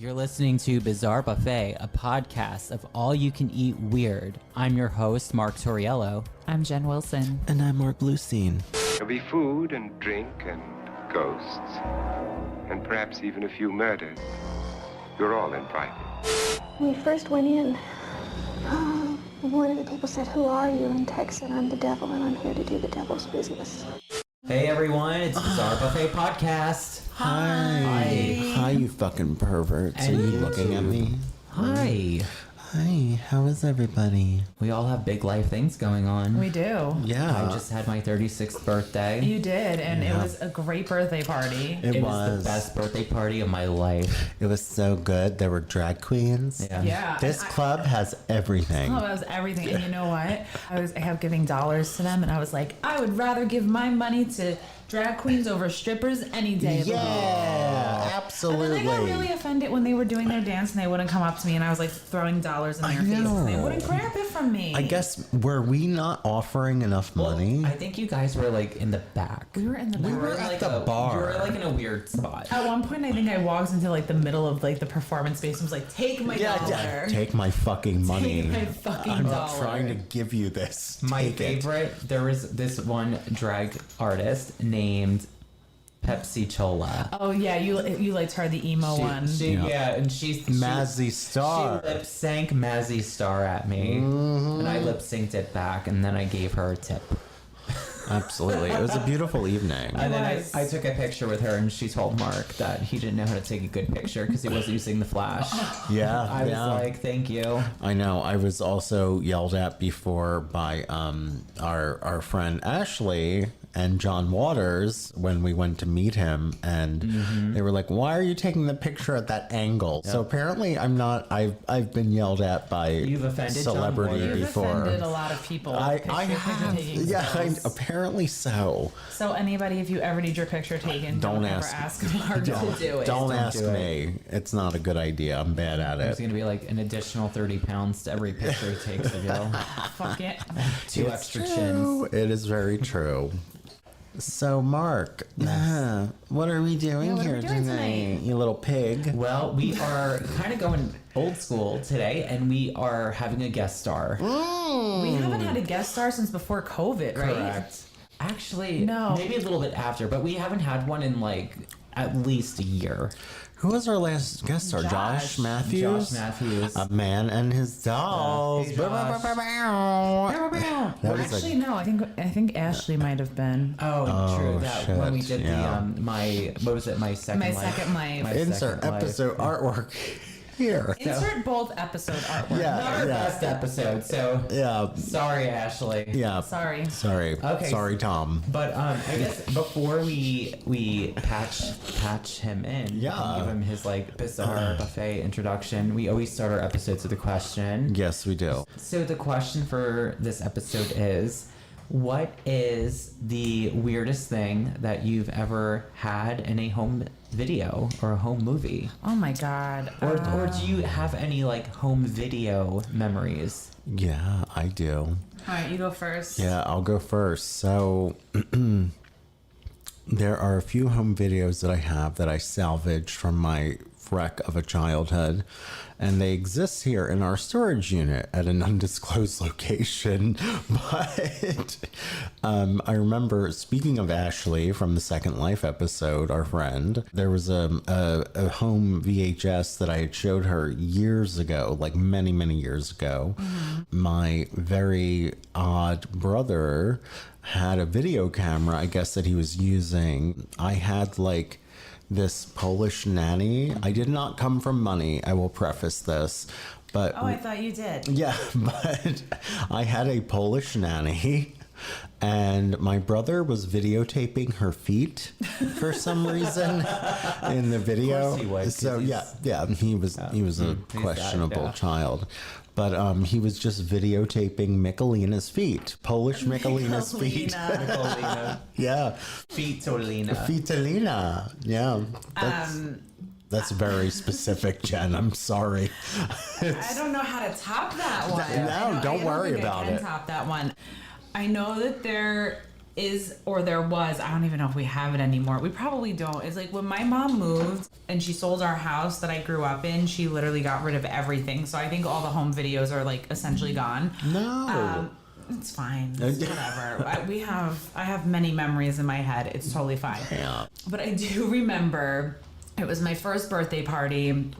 You're listening to Bizarre Buffet, a podcast of all-you-can-eat weird. I'm your host, Mark Torriello. I'm Jen Wilson. And I'm Mark Bluestein. There'll be food and drink and ghosts, and perhaps even a few murders. You're all invited. When we first went in, one of the people said, "Who are you?" And Tex said, "I'm the devil, and I'm here to do the devil's business." Hey everyone, it's Bizarre Buffet Podcast. Hi, you fucking perverts. And Are you you looking too. at me? Hi. Hi, how is everybody? We all have big life things going on. We do. Yeah. I just had my 36th birthday. You did, and Yeah. it was a great birthday party. It was was. the best birthday party of my life. It was so good. There were drag queens. Yeah. This and club has everything. Oh, that was everything. And you know what? I have giving dollars to them, and I was like, I would rather give my money to drag queens over strippers any day of the week. Yeah, And absolutely. then I got really offended when they were doing their dance and they wouldn't come up to me, and I was like throwing dollars in their faces and they know. wouldn't grab it from me. I guess, were we not offering enough money? I think you guys were like in the back. we were in the back. We were at the bar. You were like in a weird spot. At one point, I think I walked into like the middle of like the performance space and was like, "Take my dollar." Take my fucking money. Take my fucking I'm dollar. not trying to give you this. My Take it. favorite, there was this one drag artist named Pepsi Chola. Oh yeah, you liked her, the emo one. And she Mazzy Star. She lip sync Mazzy Star at me, and I lip synced it back, and then I gave her a tip. Absolutely. It was a beautiful evening. And then was. I took a picture with her, and she told Mark that he didn't know how to take a good picture because he wasn't using the flash. Yeah. I was like, thank you. I know. I was also yelled at before by our friend Ashley and John Waters when we went to meet him, and they were like, "Why are you taking the picture at that angle?" So apparently, I'm not. I've been yelled at by You've offended John celebrity Waters. You've before. offended a lot of people. I with picture have. taking Yeah, skills. apparently so. So anybody, if you ever need your picture taken, Don't ever ask. ask Mark to do it. Don't Don't ask do it. me. It's not a good idea. I'm bad at There's it. going to be like an additional 30 pounds to every picture he takes of you. Fuck it. 2 It's extra true. chins. It is very true. So, Mark, what are we doing what are here we doing tonight? You little pig? Well, we are kind of going old school today, and we are having a guest star. We haven't had a guest star since before COVID, right? Correct. Actually, No. maybe a little bit after, but we haven't had one in like at least a year. Who was our last guest star? Josh Matthews? Josh Matthews. A man and his dolls. Hey, Josh. That Well, was actually, no. I think Ashley might have been. Oh, true. That shit, when we did yeah. the my what was it? My second My life. second life. My Insert second life. episode artwork here. Insert both episode artwork. Yeah. Not our best episode. So Yeah. sorry, Ashley. Yeah. Sorry. Sorry. Okay. Sorry, Tom. But I guess before we patch him in, Yeah. and give him his like bizarre buffet introduction, we always start our episodes with a question. Yes, we do. So the question for this episode is, what is the weirdest thing that you've ever had in a home video or a home movie? Oh my God. Or do you have any like home video memories? Yeah, I do. All right, you go first. Yeah, I'll go first. So there are a few home videos that I have that I salvaged from my wreck of a childhood, and they exist here in our storage unit at an undisclosed location. But I remember, speaking of Ashley from the Second Life episode, our friend, there was a home VHS that I had showed her years ago, like many years ago. My very odd brother had a video camera, I guess, that he was using. I had like this Polish nanny. I did not come from money, I will preface this, but Oh, I thought you did. yeah, but I had a Polish nanny, and my brother was videotaping her feet for some reason in the video. Of course he would, 'cause So he's- yeah, he was a questionable child. But he was just videotaping Michelina's feet, Polish Michelina's feet. Michelina. Yeah, Feetolina. Feetalina. Yeah, that's very specific, Jen. I'm sorry. I don't know how to top that one. No, don't worry about I can it. top that one. I know that there there was, I don't even know if we have it anymore. We probably don't. It's like when my mom moved and she sold our house that I grew up in, she literally got rid of everything. So I think all the home videos are like essentially gone. No. It's fine. It's whatever. I have many memories in my head. It's totally fine. Yeah. But I do remember it was my first birthday party.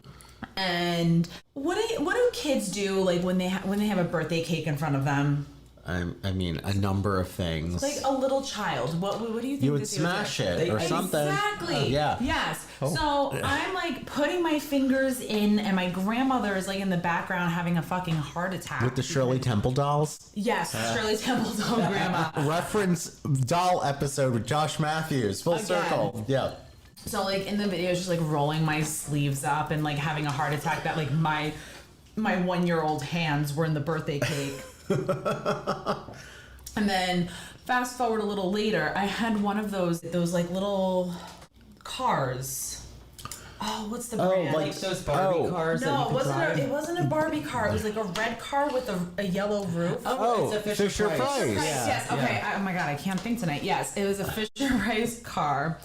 And what do kids do like when they have a birthday cake in front of them? I mean, a number of things. Like a little child. What do you think? You would smash it or something. Exactly. Yeah. Yes. Oh. So I'm like putting my fingers in, and my grandmother is like in the background having a fucking heart attack. With the Shirley Temple dolls? Yes, Shirley Temple's own grandma. Reference doll episode with Josh Matthews. Full Again. circle. Yeah. So like in the video, just like rolling my sleeves up and like having a heart attack that like my 1-year-old hands were in the birthday cake. And then fast forward a little later, I had one of those like little cars. Oh, what's the brand? Like those Barbie cars. No, that it wasn't a Barbie car. It was like a red car with a yellow roof. Oh, it's a Fisher Price. Right, Yeah, yes. Okay. yeah. Oh my God, I can't think tonight. Yes, it was a Fisher Price car,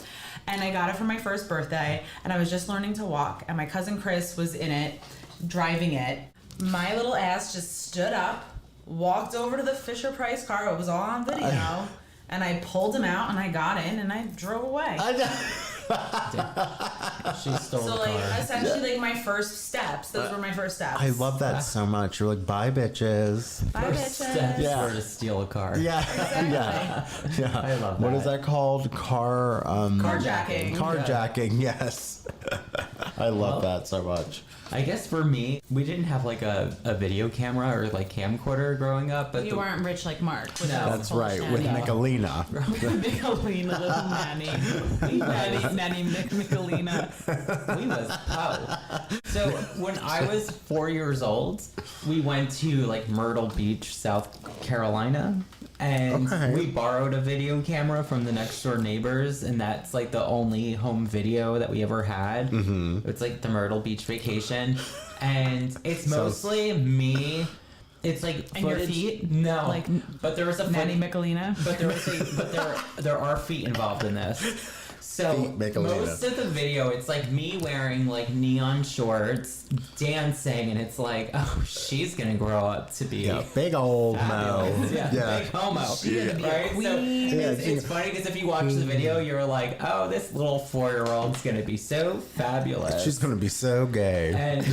and I got it for my first birthday. And I was just learning to walk, and my cousin Chris was in it, driving it. My little ass just stood up, walked over to the Fisher Price car. It was all on video, and I pulled him out, and I got in, and I drove away. She stole So the like car. essentially like my first steps. Those were my first steps. I love that so much. You're like, bye, bitches. Bye, bitches. Steps Yeah. were to steal a car. Yeah. Exactly. Yeah. I love What that. is that called? Carjacking. Carjacking, yes. I love that so much. I guess for me, we didn't have like a video camera or like camcorder growing up, but You weren't rich like Mark. With No. That's right, with Nanny. Michelina. Michelina, little nanny. Nanny Michelina. we was po. So when I was 4 years old, we went to like Myrtle Beach, South Carolina, and Okay. we borrowed a video camera from the next door neighbors, and that's like the only home video that we ever had. Mm-hmm. It's like the Myrtle Beach vacation, and it's mostly me. It's like And your footage- feet? No, Like but there was a Nanny foot- Michelina. but there are feet involved in this. So Feet make a most of the video, it's like me wearing like neon shorts, dancing, and it's like, oh, she's gonna grow up to be Yeah, big old Mo. fabulous. Yeah, big homo. Right? So it's funny because if you watch the video, you're like, oh, this little 4-year-old's gonna be so fabulous. She's gonna be so gay. And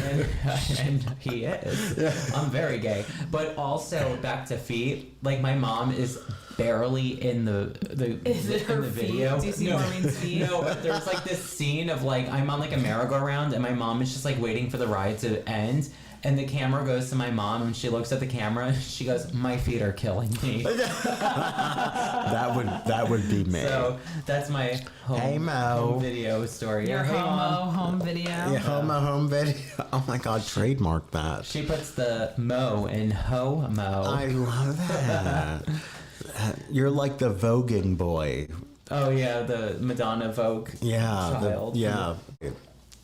he is. I'm very gay. But also back to feet, like my mom is barely in the Is it her in the video. feet? Do you see Maureen's feet? No, but there's like this scene of like I'm on like a merry-go-round and my mom is just like waiting for the ride to end. And the camera goes to my mom, and she looks at the camera. And she goes, "My feet are killing me." That would be me. So that's my home, Hey, Mo. home video story. Your Yeah, hey, Mom. homo home video. Yeah, home video. Oh my God, trademark that. She puts the mo in ho-mo. I love that. You're like the voguing boy. Oh yeah, the Madonna Vogue Yeah. child. Yeah.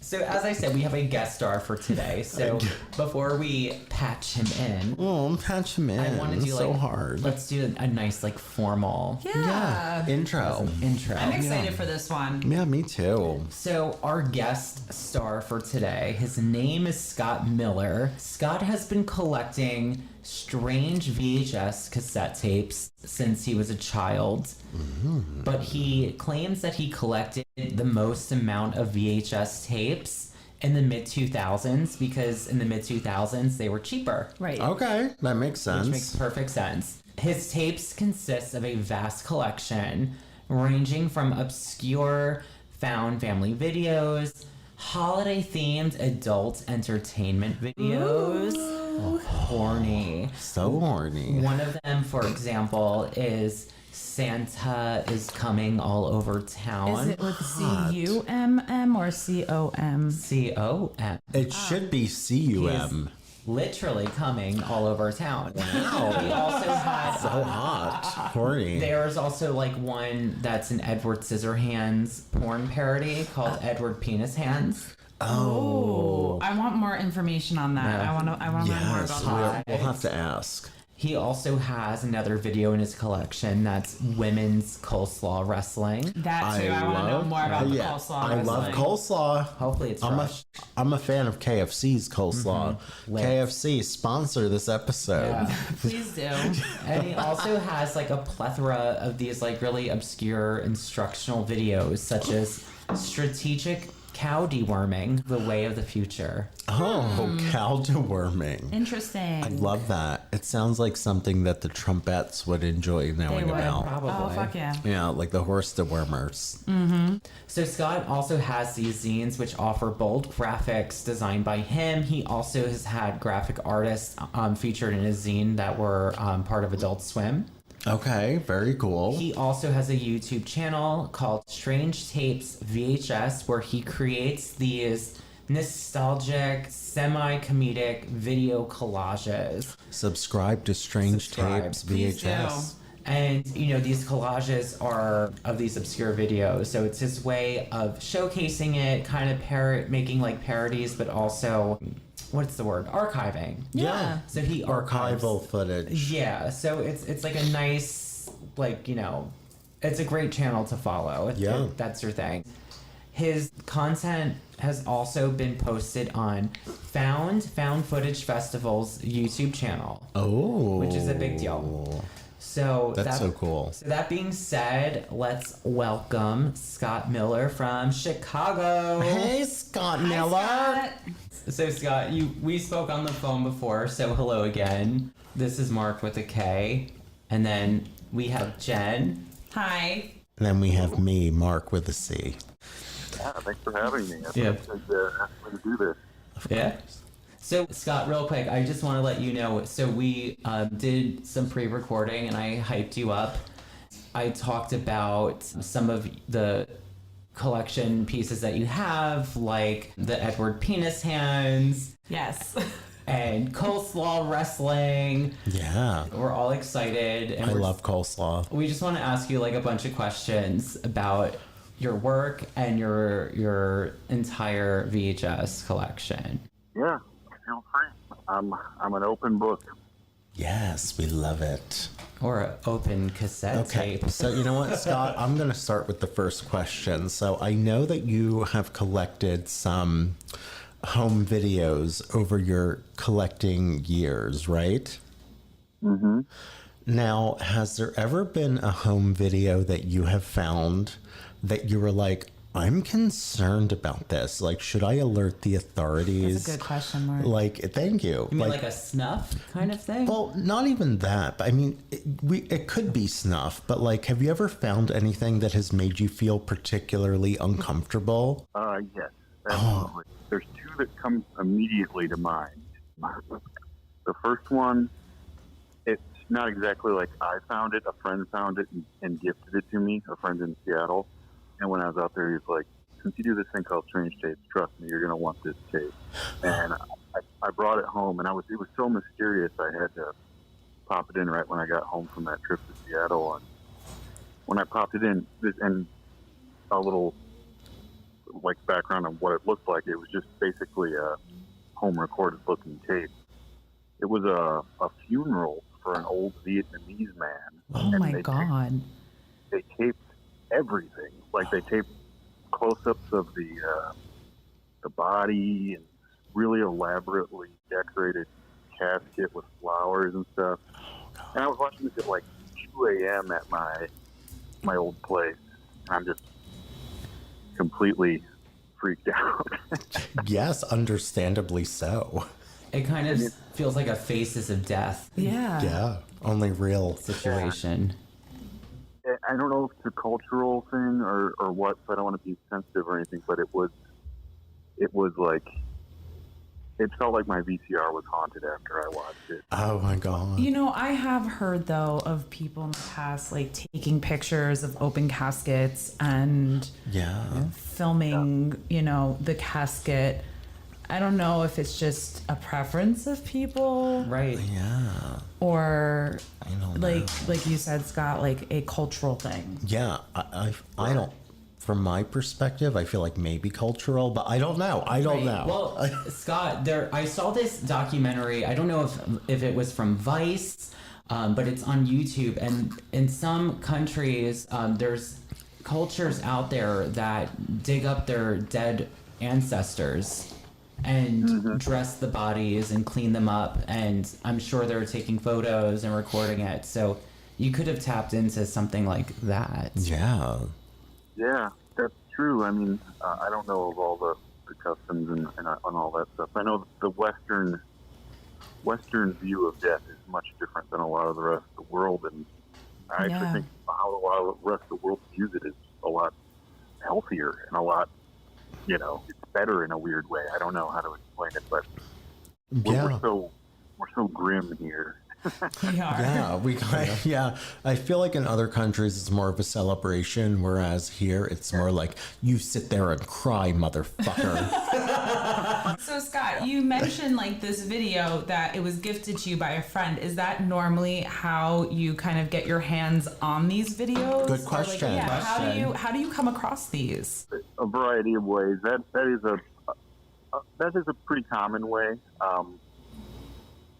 So as I said, we have a guest star for today. So before we patch him in, Oh, patch him in. I want to do so like hard. let's do a nice like formal Yeah. Intro. intro. I'm excited for this one. Yeah, me too. So our guest star for today, his name is Scott Miller. Scott has been collecting strange VHS cassette tapes since he was a child. But he claims that he collected the most amount of VHS tapes in the mid-2000s because in the mid-2000s they were cheaper. Right. Okay, that makes sense. Which makes perfect sense. His tapes consist of a vast collection ranging from obscure found family videos, holiday-themed adult entertainment videos, horny. So horny. One of them, for example, is Santa is Coming All Over Town. Is it with C-U-M-M or C-O-M? C-O-M. It should be C-U-M. Literally coming all over town. Wow. He also had So hot. Horny. There's also like one that's an Edward Scissorhands porn parody called Edward Penis Hands. Oh, I want more information on that. Yeah. I want to learn more Yes, about that. we'll have to ask. He also has another video in his collection that's women's coleslaw wrestling. That too. I want to know more about the coleslaw. I love wrestling. coleslaw. Hopefully it's fresh. I'm a fan of KFC's coleslaw. Lit. KFC, sponsor this episode. Yeah. Please do. And he also has like a plethora of these like really obscure instructional videos, such as strategic cow deworming, the way of the future. Oh, cow deworming. Interesting. I love that. It sounds like something that the Trumpettes would enjoy knowing would. about. Probably. Oh, fuck yeah. Yeah, like the horse dewormers. So Scott also has these zines which offer bold graphics designed by him. He also has had graphic artists featured in his zine that were part of Adult Swim. Okay, very cool. He also has a YouTube channel called Strange Tapes VHS where he creates these nostalgic, semi-comedic video collages. Subscribe to Strange Subscribe. Tapes Please VHS. And, you know, these collages are of these obscure videos. So it's his way of showcasing it, kind of making like parodies, but also, what's the word? Archiving. Yeah. So he archives. Archival footage. Yeah. So it's like a nice, like, you know, it's a great channel to follow. Yeah. That's your thing. His content has also been posted on Found Footage Festival's YouTube channel. Oh. Which is a big deal. So That's so cool. So that being said, let's welcome Scott Miller from Chicago. Hey, Scott Miller. Scott. So Scott, we spoke on the phone before, so hello again. This is Mark with a K, and then we have Jen. Hi. And then we have me, Mark, with a C. Yeah, thanks for having me. Yeah. Asked me to do this. Yeah. So Scott, real quick, I just want to let you know. So we did some pre-recording, and I hyped you up. I talked about some of the collection pieces that you have, like the Edward penis hands Yes. and coleslaw wrestling. Yeah. We're all excited, and I love coleslaw. we just want to ask you like a bunch of questions about your work and your entire VHS collection. Yeah, feel free. I'm an open book. Yes, we love it. Or an open cassette Okay, tape. so you know what, Scott? I'm going to start with the first question. So I know that you have collected some home videos over your collecting years, right? Mm-hmm. Now, has there ever been a home video that you have found that you were like, I'm concerned about this? Like, should I alert the authorities? That's a good question, Mark. Like, thank you. You mean like a snuff kind of thing? Well, not even that. But I mean, it could be snuff, but like, have you ever found anything that has made you feel particularly uncomfortable? Yes, absolutely. There's two that come immediately to mind. The first one, it's not exactly like I found it. A friend found it and gifted it to me, a friend in Seattle. And when I was out there, he was like, since you do this thing called Strange Tapes, trust me, you're going to want this tape. And I brought it home, and it was so mysterious, I had to pop it in right when I got home from that trip to Seattle. And when I popped it in, and a little like background on what it looked like, it was just basically a home recorded looking tape. It was a funeral for an old Vietnamese man. Oh And my they God. They taped everything. Like they taped close-ups of the body and really elaborately decorated casket with flowers and stuff. And I was watching this at like 2 a.m. at my old place. And I'm just completely freaked out. Yes, understandably so. It kind of feels like a Faces of Death Yeah. Yeah, only real. situation. I don't know if it's a cultural thing or what, so I don't want to be sensitive or anything, but it was like, it felt like my VCR was haunted after I watched it. Oh my God. You know, I have heard though of people in the past like taking pictures of open caskets and Yeah. filming, you know, the casket. I don't know if it's just a preference of people Right. Yeah. or I don't know. like you said, Scott, like a cultural thing. Yeah, I don't. From my perspective, I feel like maybe cultural, but I don't know. I don't know. Well, Scott, I saw this documentary. I don't know if it was from Vice but it's on YouTube. And in some countries, there's cultures out there that dig up their dead ancestors and dress the bodies and clean them up. And I'm sure they're taking photos and recording it. So you could have tapped into something like that. Yeah. Yeah, that's true. I mean, I don't know of all the customs and all that stuff. I know the Western view of death is much different than a lot of the rest of the world, and I actually think how a lot of the rest of the world views it is a lot healthier and a lot, it's better in a weird way. I don't know how to explain it, but we're so grim here. We are. Yeah, I feel like in other countries it's more of a celebration, whereas here it's more like, you sit there and cry, motherfucker. So Scott, you mentioned like this video that it was gifted to you by a friend. Is that normally how you kind of get your hands on these videos? Good question. Or like, how do you come across these? A variety of ways. That is a pretty common way.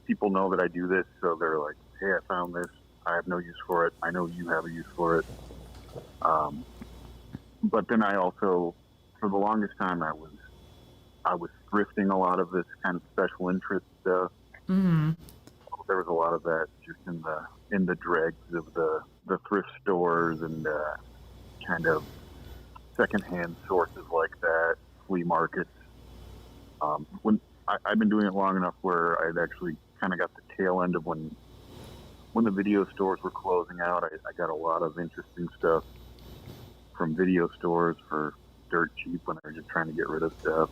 People know that I do this, so they're like, hey, I found this. I have no use for it. I know you have a use for it. But then I also, for the longest time, I was thrifting a lot of this kind of special interest stuff. Mm-hmm. There was a lot of that just in the dregs of the thrift stores and kind of secondhand sources like that, flea markets. When I've been doing it long enough where I'd actually kind of got the tail end of when the video stores were closing out. I got a lot of interesting stuff from video stores for dirt cheap when they're just trying to get rid of stuff.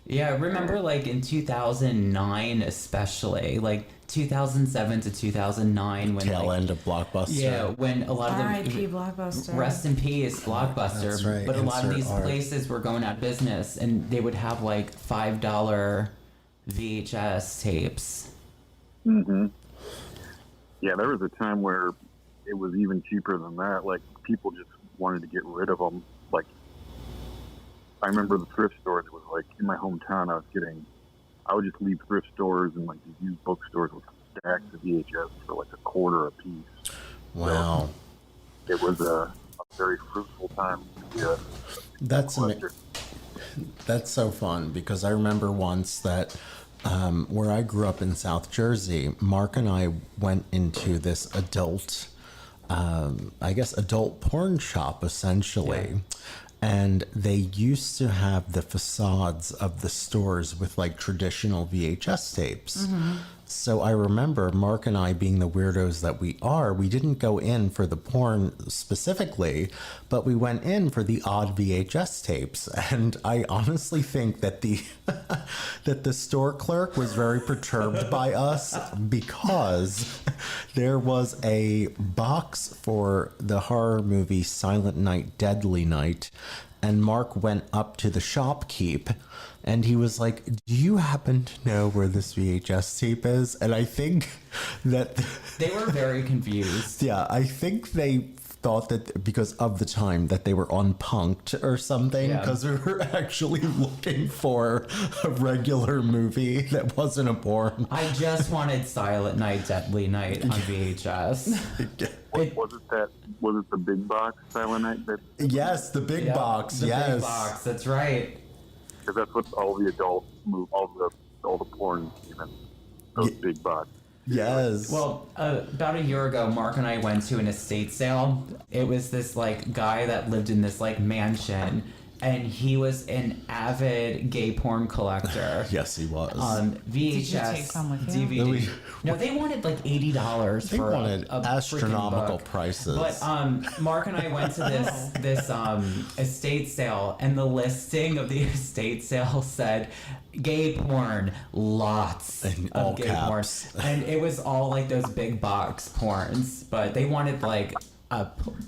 Yeah, I remember like in 2009 especially, like 2007 to 2009 when Tail like, end of Blockbuster. Yeah, when a lot of R.I.P. Blockbuster. Rest in peace, Blockbuster. That's right. But a lot of these Insert R. places were going out of business, and they would have like $5 VHS tapes. Mm-hmm. Yeah, there was a time where it was even cheaper than that. Like, people just wanted to get rid of them. Like, I remember the thrift stores. It was like in my hometown. I would just leave thrift stores and like these used bookstores with stacks of VHS for like $0.25 a piece. Wow. So it was a very fruitful time to be a collector. That's so fun, because I remember once that where I grew up in South Jersey, Mark and I went into this adult porn shop, essentially. Yeah. And they used to have the facades of the stores with like traditional VHS tapes. Mm-hmm. So I remember Mark and I, being the weirdos that we are, we didn't go in for the porn specifically, but we went in for the odd VHS tapes. And I honestly think that the store clerk was very perturbed by us, because there was a box for the horror movie Silent Night, Deadly Night, and Mark went up to the shopkeep and he was like, do you happen to know where this VHS tape is? And I think that they were very confused. Yeah, I think they thought that because of the time that they were unpunked or something, because we were actually looking for a regular movie that wasn't a porn. I just wanted Silent Night, Deadly Night on VHS. Was it the big box Silent Night? Yes, the big box. The big box. That's right. Because that's what all the adult all the porn, even those big boxes. Yes. Well, about a year ago, Mark and I went to an estate sale. It was this like guy that lived in this like mansion, and he was an avid gay porn collector. Yes, he was. VHS, Did you take some with you? DVD. No, they wanted like $80 they for wanted a astronomical book. prices. But Mark and I went to this estate sale, and the listing of the estate sale said gay porn, lots in of all gay caps. porn, and it was all like those big box porns, but they wanted like a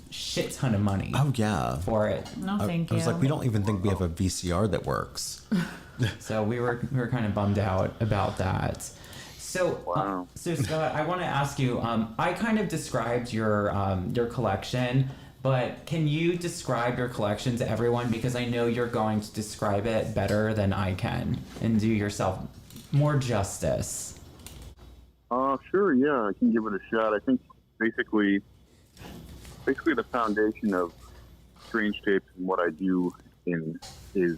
shit ton of money. Oh yeah, for it. No, thank you. I was like, we don't even think we have a VCR that works. So we were kind of bummed out about that. So, wow. So Scott, I want to ask you. I kind of described your collection, but can you describe your collection to everyone? Because I know you're going to describe it better than I can, and do yourself more justice. Sure, yeah, I can give it a shot. I think basically the foundation of Strange Tapes and what I do in is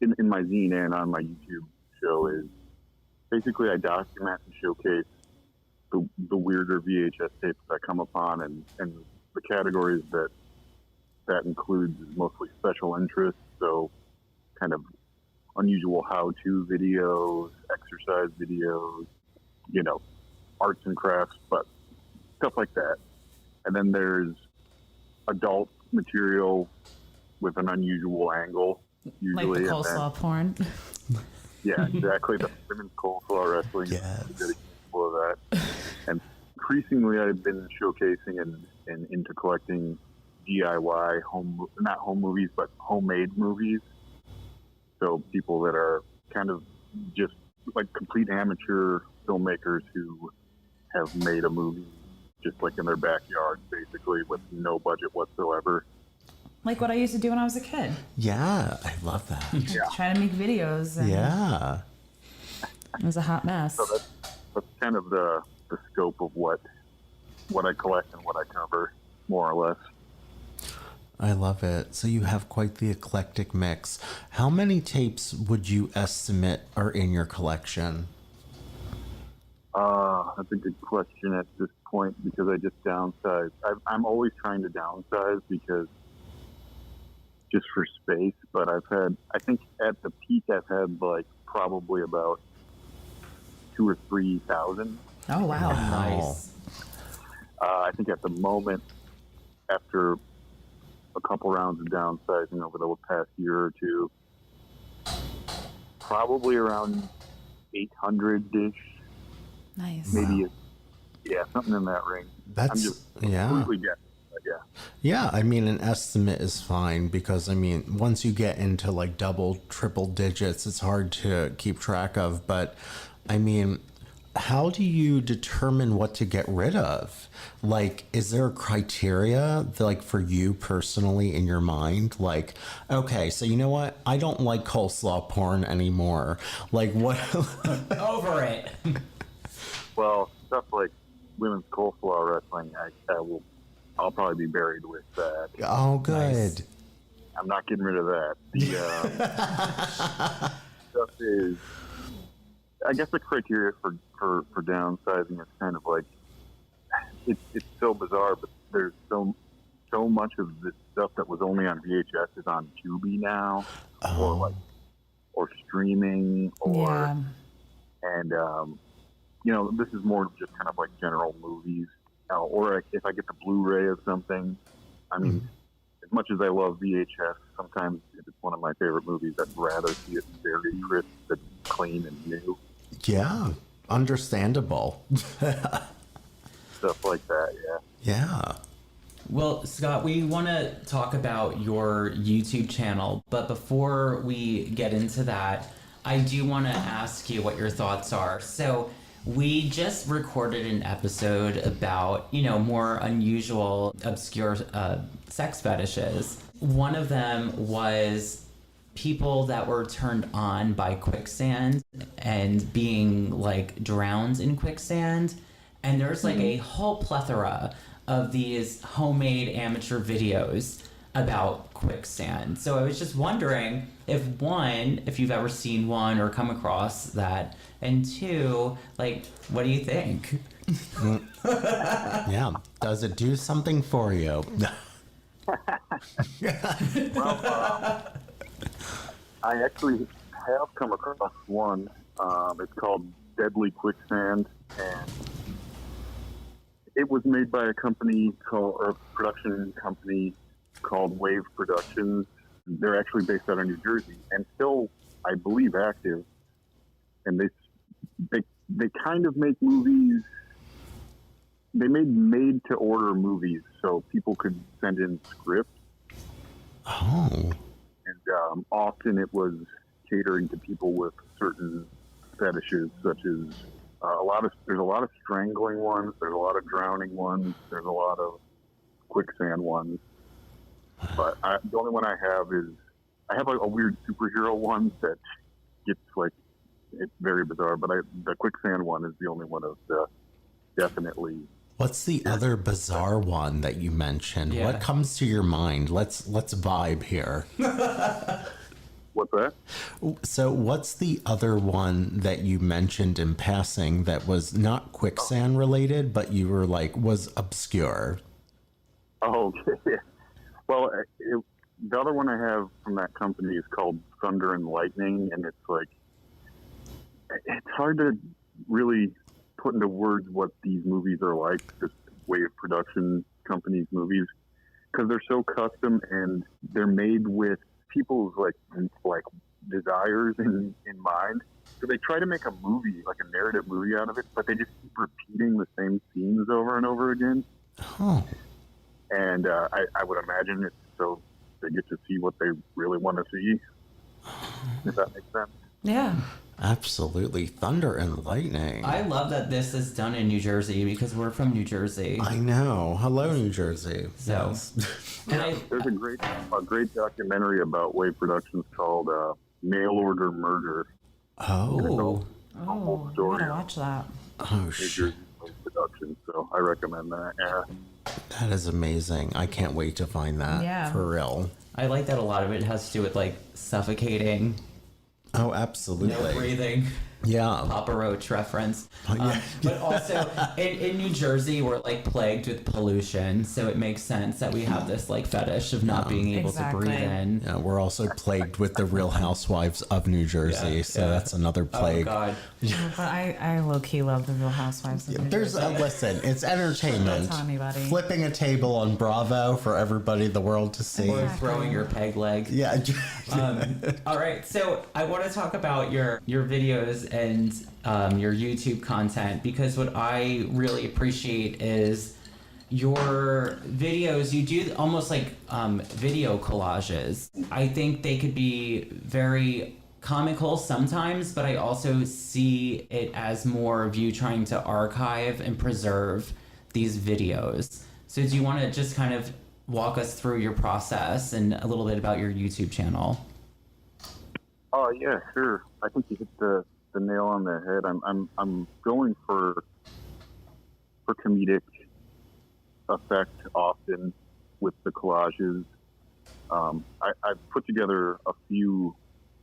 in my zine and on my YouTube show is basically I document and showcase the weirder VHS tapes that I come upon, and the categories that includes mostly special interest, so kind of unusual how-to videos, exercise videos, arts and crafts, but stuff like that. And then there's adult material with an unusual angle, usually. Like the coleslaw porn. Yeah, exactly. The women's coleslaw wrestling. Yes. Is a good example of that. And increasingly, I've been showcasing and into collecting DIY not home movies, but homemade movies. So people that are kind of just like complete amateur filmmakers who have made a movie just like in their backyard, basically, with no budget whatsoever. Like what I used to do when I was a kid. Yeah, I love that. Try to make videos. And Yeah. It was a hot mess. So that's kind of the scope of what I collect and what I cover, more or less. I love it. So you have quite the eclectic mix. How many tapes would you estimate are in your collection? That's a good question at this point because I just downsized. I'm always trying to downsize because just for space, but I think at the peak I've had like probably about 2,000 or 3,000. Oh, wow. Nice. I think at the moment, after a couple rounds of downsizing over the past year or two, probably around 800-ish. Nice. Maybe, something in that range. I'm just completely guessing, but yeah. Yeah, I mean, an estimate is fine because, I mean, once you get into like double, triple digits, it's hard to keep track of. But, I mean, how do you determine what to get rid of? Like, is there a criteria, like, for you personally in your mind? Like, okay, so you know what? I don't like coleslaw porn anymore. Like, what? Over it. Well, stuff like women's coleslaw wrestling, I'll probably be buried with that. Oh, good. Nice. I'm not getting rid of that. The stuff is, I guess the criteria for downsizing is kind of like, it's so bizarre, but there's so much of this stuff that was only on VHS is on Tubi now, or streaming, and this is more just kind of like general movies, or if I get the Blu-ray of something. I mean, as much as I love VHS, sometimes if it's one of my favorite movies, I'd rather see it very crisp and clean and new. Yeah, understandable. Stuff like that, yeah. Yeah. Well, Scott, we want to talk about your YouTube channel, but before we get into that, I do want to ask you what your thoughts are. So, we just recorded an episode about, more unusual, obscure sex fetishes. One of them was people that were turned on by quicksand and being like drowned in quicksand. And there's like a whole plethora of these homemade amateur videos about quicksand. So I was just wondering if you've ever seen one or come across that, and two, like, what do you think? Yeah. Does it do something for you? Well, I actually have come across one. It's called Deadly Quicksand, and it was made by a production company called Wave Productions. They're actually based out of New Jersey and still, I believe, active. And they kind of make movies. They made to order movies, so people could send in scripts. Oh. And often it was catering to people with certain fetishes, such as there's a lot of strangling ones, there's a lot of drowning ones, there's a lot of quicksand ones. But the only one I have is a weird superhero one that gets like it's very bizarre. But the quicksand one is the only one of the definitely. What's the other bizarre one that you mentioned? Yeah. What comes to your mind? Let's vibe here. What's that? So what's the other one that you mentioned in passing that was not quicksand related, but you were like was obscure? Oh, okay. Well, the other one I have from that company is called Thunder and Lightning, and it's like it's hard to really put into words what these movies are like, this wave production companies' movies, because they're so custom and they're made with people's like desires in mind. So they try to make a movie, like a narrative movie out of it, but they just keep repeating the same scenes over and over again. Oh. And I would imagine it's so they get to see what they really want to see. If that makes sense. Yeah. Absolutely. Thunder and lightning. I love that this is done in New Jersey because we're from New Jersey. I know. Hello, New Jersey. So, and There's a great documentary about wave productions called Mail Order Murder. Oh. Oh, I gotta watch that. Oh, New shit. Jersey wave production, so I recommend that. Yeah. That is amazing. I can't wait to find that. Yeah. For real. I like that a lot of it has to do with like suffocating, Oh, no absolutely. breathing. Yeah. Papa Roach reference. Yeah. But also in New Jersey, we're like plagued with pollution, so it makes sense that we have this like fetish of not being able Exactly. to breathe in. Yeah, we're also plagued with the Real Housewives of New Jersey, Yeah, so yeah. that's another Oh plague. God. But I low key love the Real Housewives of New There's Jersey. listen, it's entertainment. Don't tell anybody. Flipping a table on Bravo for everybody, the world to see. Or Exactly. throwing your peg leg. Yeah. All right, so I want to talk about your videos and your YouTube content, because what I really appreciate is your videos. You do almost like video collages. I think they could be very comical sometimes, but I also see it as more of you trying to archive and preserve these videos. So do you want to just kind of walk us through your process and a little bit about your YouTube channel? Oh yeah, sure. I think you hit the nail on the head. I'm going for comedic effect often with the collages. I've put together a few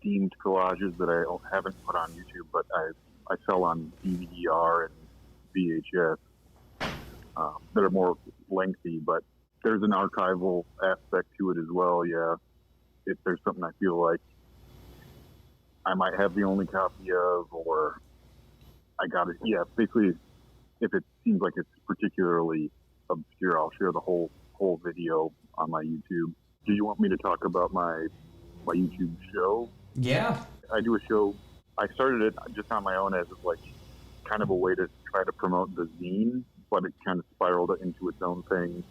themed collages that I haven't put on YouTube, but I sell on DVD-R and VHS that are more lengthy, but there's an archival aspect to it as well. Yeah, if there's something I feel like I might have the only copy of, or I got it. Yeah, basically, if it seems like it's particularly obscure, I'll share the whole video on my YouTube. Do you want me to talk about my YouTube show? Yeah. I do a show. I started it just on my own as like kind of a way to try to promote the zine, but it kind of spiraled into its own thing,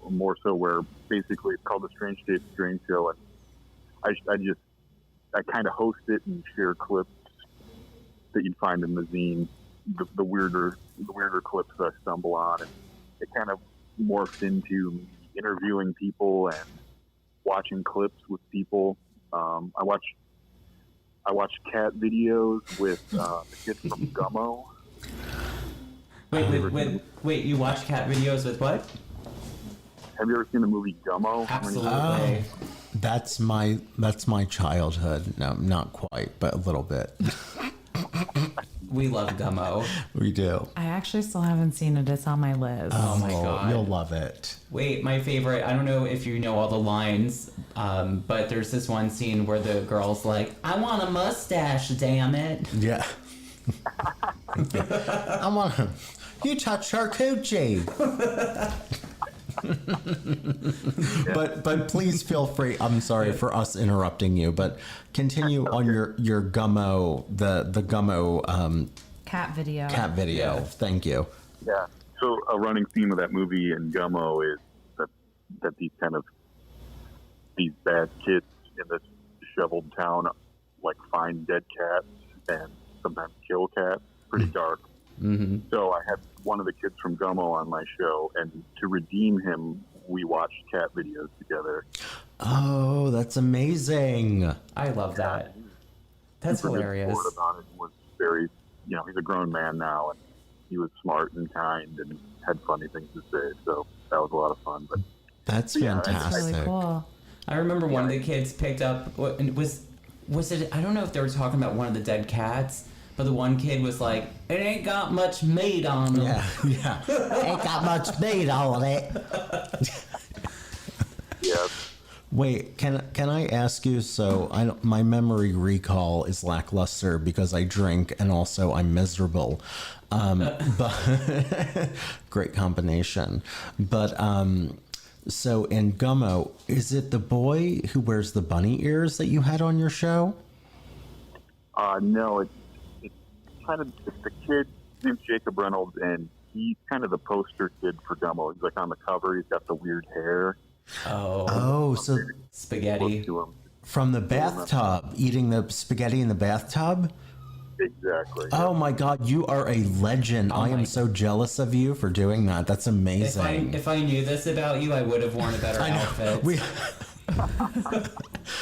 more so where basically it's called the Strange Days Strange Show, and I kind of host it and share clips that you'd find in the zine, the weirder clips that I stumble on, and it kind of morphed into me interviewing people and watching clips with people. I watch cat videos with the kid from Gummo. Wait, you watch cat videos with what? Have you ever seen the movie Gummo? Absolutely. That's my childhood. No, not quite, but a little bit. We love Gummo. We do. I actually still haven't seen it. It's on my list. Oh my God. You'll love it. Wait, my favorite, I don't know if you know all the lines, but there's this one scene where the girl's like, I want a mustache, damn it. Yeah. I want him. You touched her coochie. But please feel free. I'm sorry for us interrupting you, but continue on your Gummo, the Gummo Cat video. cat video. Yeah. Thank you. Yeah. So a running theme of that movie and Gummo is that these bad kids in this disheveled town like find dead cats and sometimes kill cats. Pretty dark. Mm-hmm. So I had one of the kids from Gummo on my show, and to redeem him, we watched cat videos together. Oh, that's amazing. I love that. That's super good hilarious. sport about it. Was very, he's a grown man now, and he was smart and kind and had funny things to say. So that was a lot of fun. But That's Yeah, fantastic. That's really cool. I remember one of the kids picked up, and was it, I don't know if they were talking about one of the dead cats, but the one kid was like, it ain't got much meat on them. Yeah. Ain't got much meat on it. yeah, Wait, can I ask you? So my memory recall is lackluster because I drink and also I'm miserable. But great combination. But so in Gummo, is it the boy who wears the bunny ears that you had on your show? no, it's kind of it's the kid. His name's Jacob Reynolds, and he's kind of the poster kid for Gummo. He's like on the cover. He's got the weird hair. Oh, so Spaghetti. To him. from the bathtub, eating the spaghetti in the bathtub? Exactly. Oh my God, you are a legend. I am my so jealous of you for doing that. That's amazing. If I knew this about you, I would have worn a better outfit.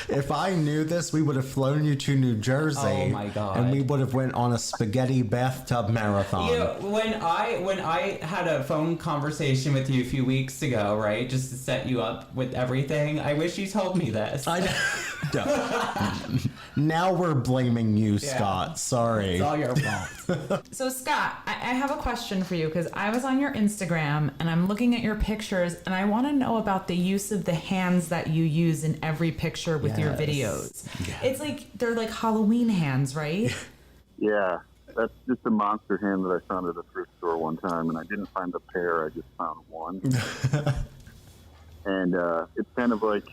If I knew this, we would have flown you to New Jersey. Oh my God. And we would have went on a spaghetti bathtub marathon. You know, when I had a phone conversation with you a few weeks ago, right, just to set you up with everything, I wish you told me this. I know. Now we're blaming you, Scott. Sorry. It's all your fault. So Scott, I have a question for you because I was on your Instagram and I'm looking at your pictures and I want to know about the use of the hands that you use in every picture with your Yes. videos. It's like they're like Halloween hands, right? Yeah, that's just a monster hand that I found at a thrift store one time, and I didn't find a pair. I just found one. And it's kind of like,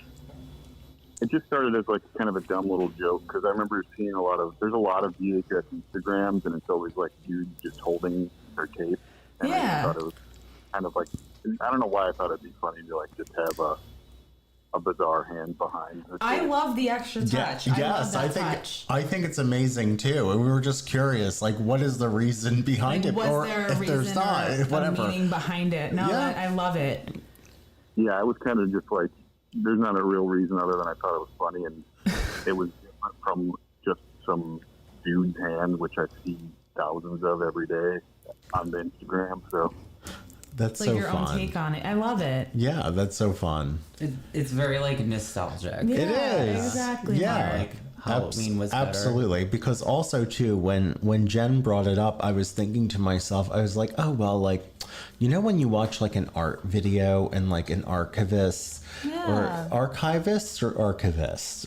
it just started as like kind of a dumb little joke because I remember seeing there's a lot of VHS Instagrams, and it's always like dudes just holding their tape. And I Yeah. just thought it was kind of like, I don't know why I thought it'd be funny to like just have a bizarre hand behind the I tape. love the extra touch. I love that touch. I think it's amazing too. And we were just curious, like, what is the reason behind it? Was Or there a if reason there's not, or whatever. a meaning behind it? No, Yeah. I love it. Yeah, it was kind of just like, there's not a real reason other than I thought it was funny, and it was different from just some dude's hand, which I see thousands of every day on the Instagram. So That's It's like so your fun. own take on it. I love it. Yeah, that's so fun. It's very like nostalgic. Yeah, It is. Exactly. Yeah. Mark. Like Halloween was better. Absolutely, because also too, when Jen brought it up, I was thinking to myself, I was like, oh well, like, you know, when you watch like an art video and like an archivist Yeah. or archivist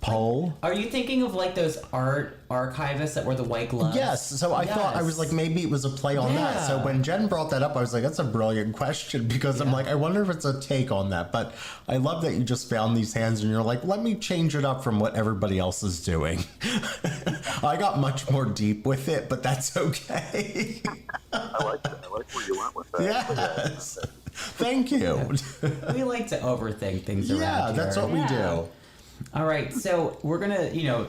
poll. Are you thinking of like those art archivists that wear the white gloves? Yes, so I thought, I was like, maybe it was a play on that. So Yeah. when Jen brought that up, I was like, that's a brilliant question, because I'm like, I wonder if it's a take on that. But I love that you just found these hands and you're like, let me change it up from what everybody else is doing. I got much more deep with it, but that's okay. I like that. I like where you went with that. Yes. Thank you. We like to overthink things around Yeah, here. that's what we do. All right, so we're gonna,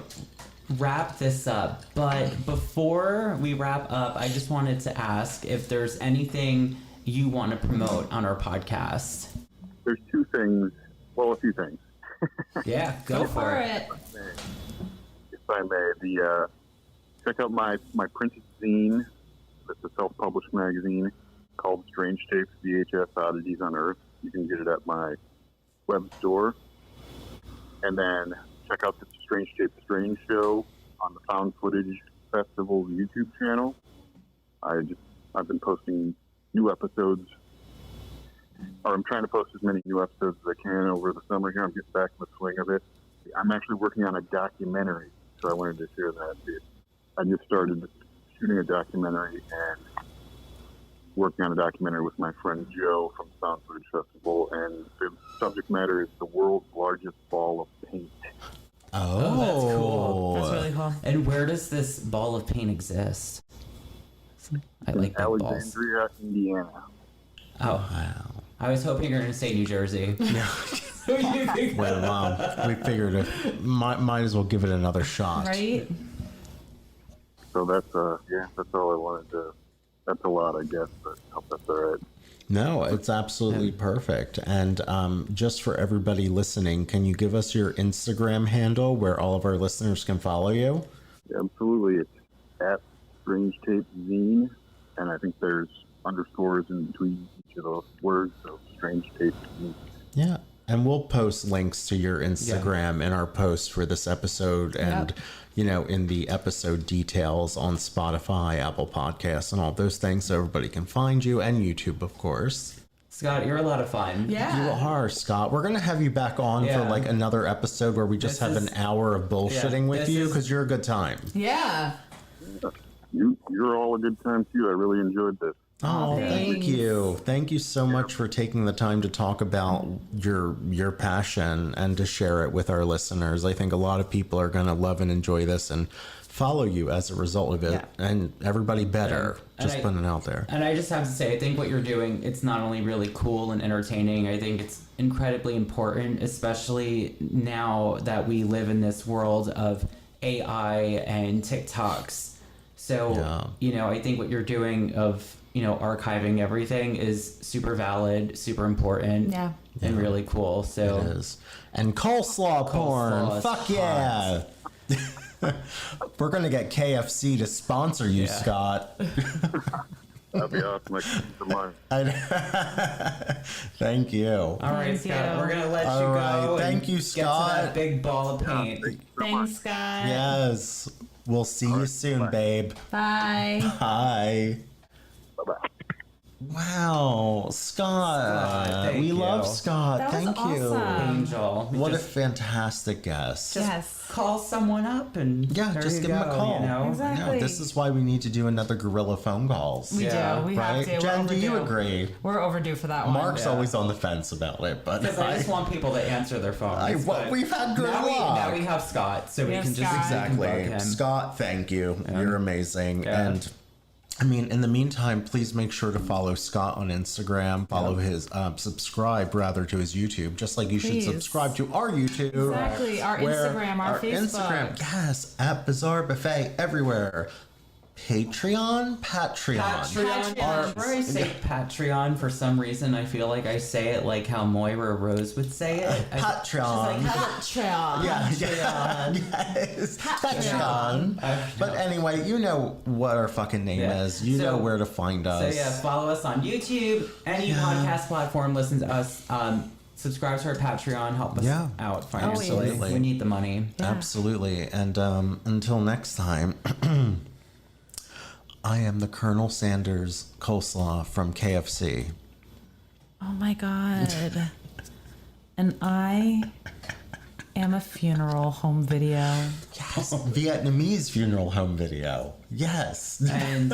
wrap this up. But before we wrap up, I just wanted to ask if there's anything you want to promote on our podcast. There's two things. Well, a few things. Yeah, go for it. If I may, check out my printed zine. It's a self-published magazine called Strange Tapes VHS Oddities on Earth. You can get it at my web store. And then check out the Strange Tapes Strange Show on the Found Footage Festival's YouTube channel. I've been posting new episodes, or I'm trying to post as many new episodes as I can over the summer here. I'm getting back in the swing of it. I'm actually working on a documentary, so I wanted to share that. I just started shooting a documentary and working on a documentary with my friend Joe from Found Footage Festival, and the subject matter is the world's largest ball of paint. Oh, that's cool. That's really cool. And where does this ball of paint exist? I like big balls. Alexandria, Indiana. Oh, wow. I was hoping you were going to say New Jersey. Well, we figured it might as well give it another shot. Right? So that's that's all I wanted to. That's a lot, I guess, but I hope that's all right. No, it's absolutely perfect. And just for everybody listening, can you give us your Instagram handle where all of our listeners can follow you? Absolutely. It's at Strange Tape Zine, and I think there's underscores in between each of those words, so Strange Tape Zine. Yeah. And we'll post links to your Instagram in our post for this episode and, in the episode details on Spotify, Apple Podcasts, and all those things so everybody can find you, and YouTube, of course. Scott, you're a lot of fun. Yeah. You are, Scott. We're going to have you back on for like another episode where we just have an hour of bullshitting with you because you're a good time. Yeah. You're all a good time, too. I really enjoyed this. Oh, thank you. Thank you so much for taking the time to talk about your passion and to share it with our listeners. I think a lot of people are going to love and enjoy this and follow you as a result of it, and everybody better. Just putting it out there. And I just have to say, I think what you're doing, it's not only really cool and entertaining, I think it's incredibly important, especially now that we live in this world of AI and TikToks. So, I think what you're doing of archiving everything is super valid, super important, and really cool. So it is. And coleslaw porn. Fuck yeah. We're going to get KFC to sponsor you, Scott. That'd be awesome. Thank you. All right, Scott, we're going to let you All right. go. Thank you, Scott. Get to that big ball of paint. Thanks, Scott. Yes. We'll see you soon, babe. Bye. Bye. Bye-bye. Wow, Scott. Thank we you. love Scott. That was Thank you. awesome. Angel. What a fantastic guest. Yes. Call someone up and there just you give him a go, call. Exactly. This is why we need to do another gorilla phone calls. We do. We have to. Jen, We're do you overdue. agree? We're overdue for that one. Mark's always on the fence about it, but Because I just want people to answer their phones. but we've had good now luck. now we have Scott, so we have can just Scott. Exactly. bug him. Scott, thank you. You're amazing. Yeah. And I mean, in the meantime, please make sure to follow Scott on Instagram, follow his, subscribe rather to his YouTube, just like you should subscribe to our YouTube. Exactly. Our Instagram, our Facebook. Instagram, yes, at Bizarre Buffet everywhere. Patreon? Patreon. Whenever I say Patreon, for some reason, I feel like I say it like how Moira Rose would say it. Patreon. Patreon. Yes. Patreon. But anyway, you know what our fucking name is. You know where to find us. So follow us on YouTube, any podcast platform, listen to us. Subscribe to our Patreon, help us out financially. Absolutely. We need the money. Absolutely. And until next time, I am the Colonel Sanders coleslaw from KFC. Oh my God. And I am a funeral home video. Yes. Vietnamese funeral home video. Yes. And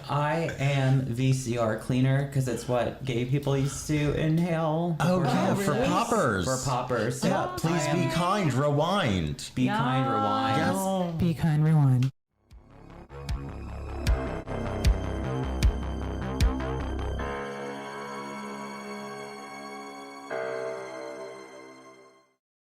I am VCR cleaner because it's what gay people used to inhale. For poppers. For poppers. Yeah, please be kind, rewind. Be kind, rewind. Yes. Be kind, rewind.